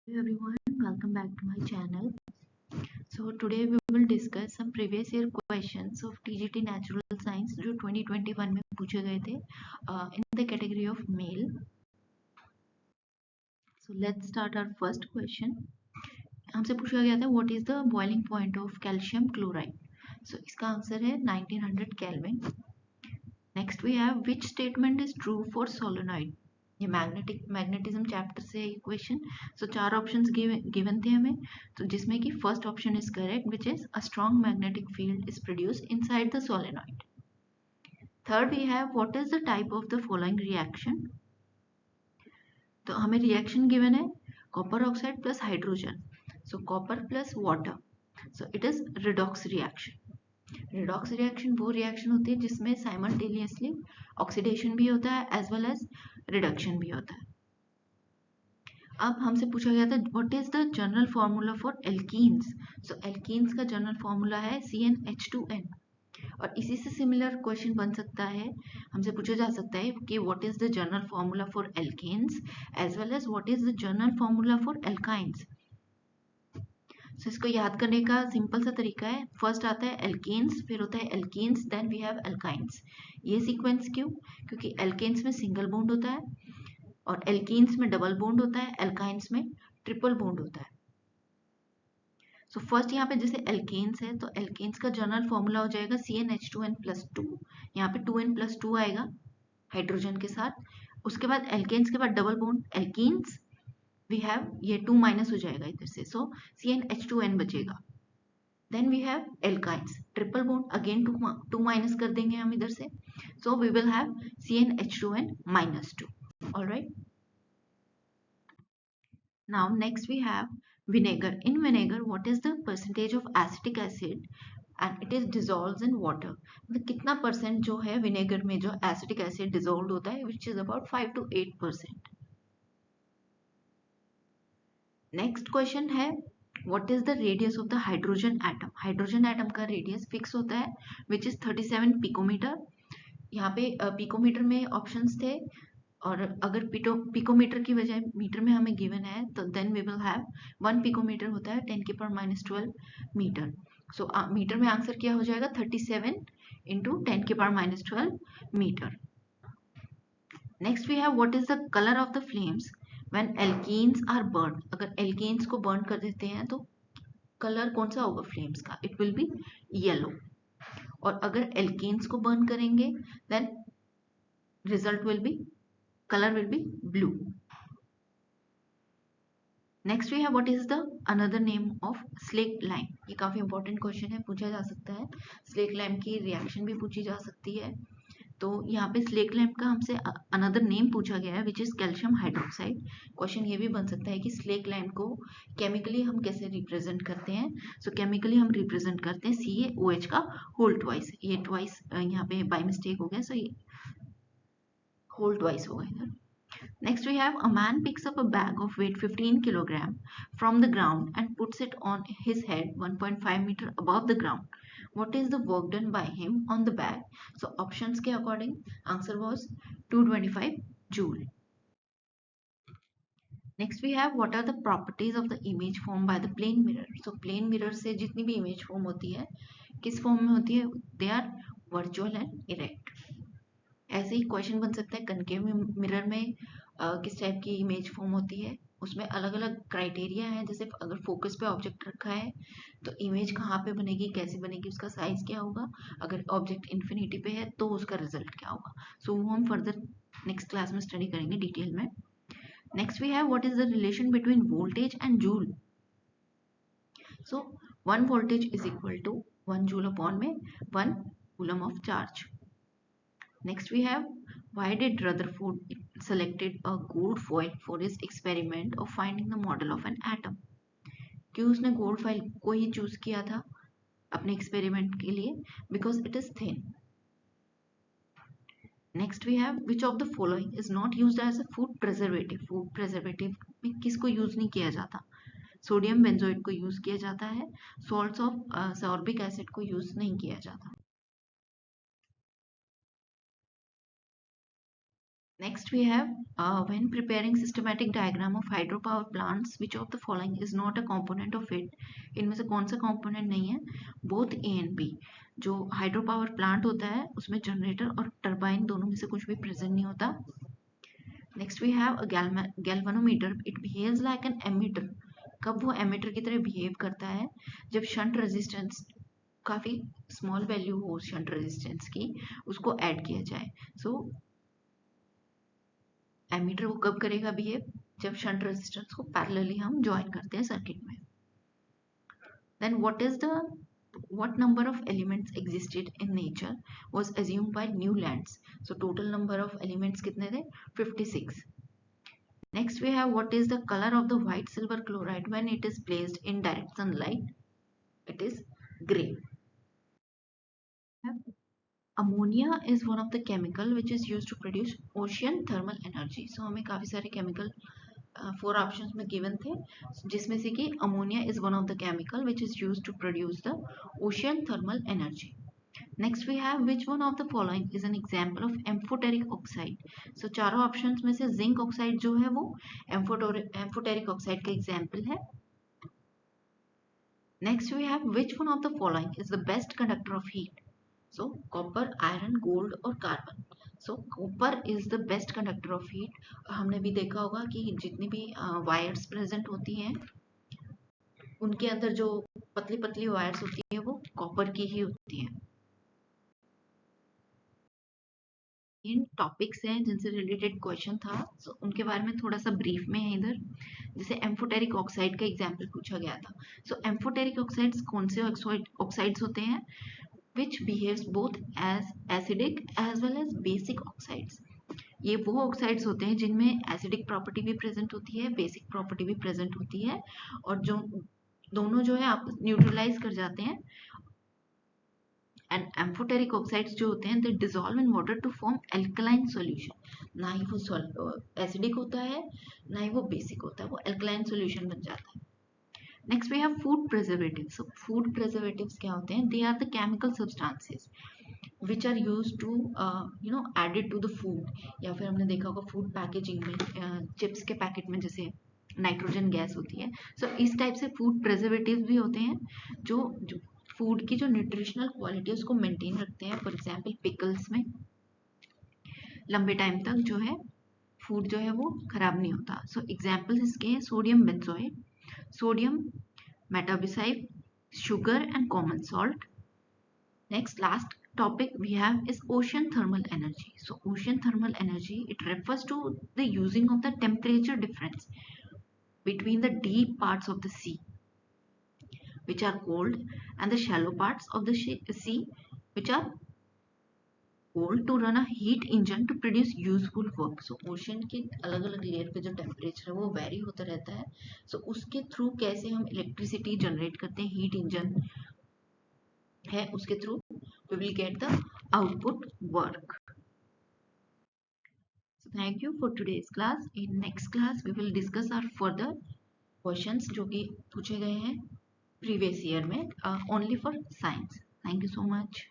Hello everyone, welcome back to my channel. So today we will discuss some previous year questions of TGT Natural Science जो 2021 में पूछे गए थे in the category of male. So let's start our first question. हमसे पूछा गया था what is the boiling point of calcium chloride? So इसका आंसर है 1900 Kelvin. Next we have which statement is true for solenoid? ये magnetism chapter से equation. So चार options given थे हमें, तो जिसमें कि first option is correct which is a strong magnetic field is produce inside the solenoid. Third we have what is the type of the following reaction. तो हमें reaction given है copper oxide plus hydrogen, so copper plus water, so it is redox reaction. Redox reaction वो reaction होती है जिसमें simultaneously oxidation भी होता है एज वेल एज रिडक्शन भी होता है. अब हमसे पूछा गया था what is the general formula for alkenes. So alkenes का जनरल फॉर्मूला है CnH2n. और इसी से सिमिलर क्वेश्चन बन सकता है, हमसे पूछा जा सकता है कि what is the general formula for alkenes as well as what is the general formula for alkynes. So इसको याद करने का सिंपल सा तरीका है, फर्स्ट आता है एल्केन्स, फिर होता है alkenes, then we have alkynes. ये सीक्वेंस क्यों? क्योंकि एल्केन्स में सिंगल बॉन्ड होता है और एल्कीन्स में डबल बॉन्ड होता है, एल्काइंस में ट्रिपल बॉन्ड होता है. सो फर्स्ट यहाँ पे जैसे एल्केन्स है तो एल्केन्स का जनरल फॉर्मूला हो जाएगा CnH2n+2. यहाँ पे 2n+2 आएगा हाइड्रोजन के साथ. उसके बाद एल्केन्स के बाद double bond alkenes, we have ये 2 माइनस हो जाएगा इधर से, सो CnH2n बचेगा. Then we have alkynes triple bond, again 2 minus कर देंगे हम इधर से, so we will have CnH2n-2. Alright. Now next we have vinegar. In vinegar, what is the percentage of acetic acid and it is dissolves in water? मतलब कितना percent जो है vinegar में जो एसिटिक एसिड डिजोल्व होता है, which is about 5 to 8%. Next question है what is the radius of the hydrogen atom? Hydrogen atom का रेडियस फिक्स होता है which is 37 पिकोमीटर. यहाँ पे पिकोमीटर में ऑप्शंस थे, और अगर पिकोमीटर की बजाय मीटर में हमें गिवन है तो then we will have 1 picometre होता है 10⁻⁻12 मीटर. सो मीटर में आंसर क्या हो जाएगा 37 into 10⁻⁻12 metre. Next we have what is the colour of the flames when alkenes are burn. अगर एल्कीन्स को बर्न कर देते हैं तो कलर कौन सा होगा फ्लेम्स का? It will be yellow. और अगर एल्कीन्स को बर्न करेंगे then result will be color will be blue. Next we have what is the another name of slaked lime. ये काफी important question है, पूछा जा सकता है. slaked lime की reaction भी पूछी जा सकती है. तो यहाँ पे slaked lime का हमसे another name पूछा गया है which is calcium hydroxide. Question ये भी बन सकता है कि slaked lime को केमिकली हम कैसे रिप्रेजेंट करते हैं. सो केमिकली हम रिप्रेजेंट करते हैं CaOH का होल ट्वाइस. ये ट्वाइस यहाँ पे बाय मिस्टेक हो गया, सो ये होल ट्वाइस होगा इधर. Next we have a man picks up a bag of weight 15 kilogram from the ground and puts it on his head 1.5 meter above the ground. What is the work done by him on the bag? So options के according answer was 225 joule. Next we have what are the properties of the image formed by the plane mirror. So plane mirror से जितनी भी image form होती है किस form में होती है? They are virtual and erect. ऐसे ही क्वेश्चन बन सकता है कनकेव मिरर में किस टाइप की इमेज फॉर्म होती है. उसमें अलग अलग क्राइटेरिया है, जैसे अगर फोकस पे ऑब्जेक्ट रखा है तो इमेज कहाँ पे बनेगी, कैसे बनेगी, उसका साइज क्या होगा, अगर ऑब्जेक्ट इन्फिनिटी पे है तो उसका रिजल्ट क्या होगा. सो वो हम फर्दर नेक्स्ट क्लास में स्टडी करेंगे डिटेल में. Next we have what is the relation between voltage and joule. So 1 voltage is equal to 1 joule upon में 1 coulomb of charge. Next we have why did Rutherford selected a gold foil for his experiment of finding the model of an atom. क्यों उसने gold foil को ही choose किया था अपने experiment के लिए? Because it is thin. Next we have which of the following is not used as a food preservative. Food preservative में किसको यूज नहीं किया जाता? सोडियम बेंजोएट को यूज किया जाता है, सॉल्ट्स ऑफ सॉर्बिक एसिड को यूज नहीं किया जाता. Next we have when preparing systematic diagram of hydropower plants, which of the following is not a component of it? इनमें से कौन सा component नहीं है? Both A and B. जो hydropower plant होता है उसमें generator और turbine दोनों में से कुछ भी present नहीं होता. Next we have a galvanometer. It behaves like an emitter. कब वो emitter की तरह behave करता है? जब shunt resistance काफी small value हो shunt resistance की, उसको add किया जाए. So एमीटर वो कब करेगा बिहेव? जब शंट रेजिस्टेंस को पैरेलली हम ज्वाइन करते हैं सर्किट में. Then what number of elements existed in nature was assumed by Newlands. So total number of elements कितने थे? 56. Next we have what is the color of the white silver chloride when it is placed in direct sunlight? It is gray. Ammonia is one of the chemical which is used to produce ocean thermal energy. So हमें काफी सारे chemical 4 options में given थे, जिसमें से कि ammonia is one of the chemical which is used to produce the ocean thermal energy. Next we have which one of the following is an example of amphoteric oxide. So चारों options में से zinc oxide जो है वो amphoteric oxide का example है. Next we have which one of the following is the best conductor of heat. So copper, iron, gold और carbon. So copper is the best conductor of heat. हमने भी देखा होगा कि जितनी भी वायर्स प्रेजेंट होती हैं उनके अंदर जो पतली पतली वायर्स होती है वो कॉपर की ही होती है. इन टॉपिक्स हैं जिनसे रिलेटेड क्वेश्चन था, so उनके बारे में थोड़ा सा ब्रीफ में है इधर. जैसे एम्फोटेरिक ऑक्साइड का एग्जाम्पल पूछा गया था. सो एम्फोटेरिक ऑक्साइड्स कौन से ऑक्साइड्स होते हैं? which behaves both as acidic as well as basic oxides. ये वो ऑक्साइड्स होते हैं जिनमें एसिडिक प्रॉपर्टी भी प्रेजेंट होती है, बेसिक प्रॉपर्टी भी प्रेजेंट होती है, और जो दोनों जो है आप न्यूट्रलाइज कर जाते हैं. एंड एम्फोटेरिक ऑक्साइड्स जो होते हैं they dissolve in water to form alkaline solution. ना ही वो एसिडिक होता है ना ही वो बेसिक होता है, वो एल्कलाइन सॉल्यूशन बन जाता है. Next we have food preservatives. So food preservatives क्या होते हैं? They are the chemical substances which are used to added to the food. या फिर हमने देखा होगा फूड पैकेजिंग में चिप्स के पैकेट में जैसे नाइट्रोजन गैस होती है. सो इस टाइप से फूड प्रिजर्वेटिव भी होते हैं जो फूड की जो न्यूट्रिशनल क्वालिटी है उसको मेंटेन रखते हैं. फॉर एग्जाम्पल पिकल्स में लंबे टाइम तक जो है फूड जो है वो खराब नहीं होता. सो एग्जाम्पल्स इसके हैं sodium benzoate, sodium metabeside, sugar and common salt. Next last topic we have is ocean thermal energy. So ocean thermal energy, it refers to the using of the temperature difference between the deep parts of the sea which are cold and the shallow parts of the sea which are cold to run a heat engine to produce useful work. So ocean के अलग अलग layer पे जो temperature है वो very होता रहता है. So उसके थ्रू कैसे हम इलेक्ट्रिसिटी जनरेट करते हैं, हीट इंजन है उसके through we will get the output work. So thank you for today's class. In next class we will discuss our further questions जो कि पूछे गए हैं previous year में only for science. Thank you so much.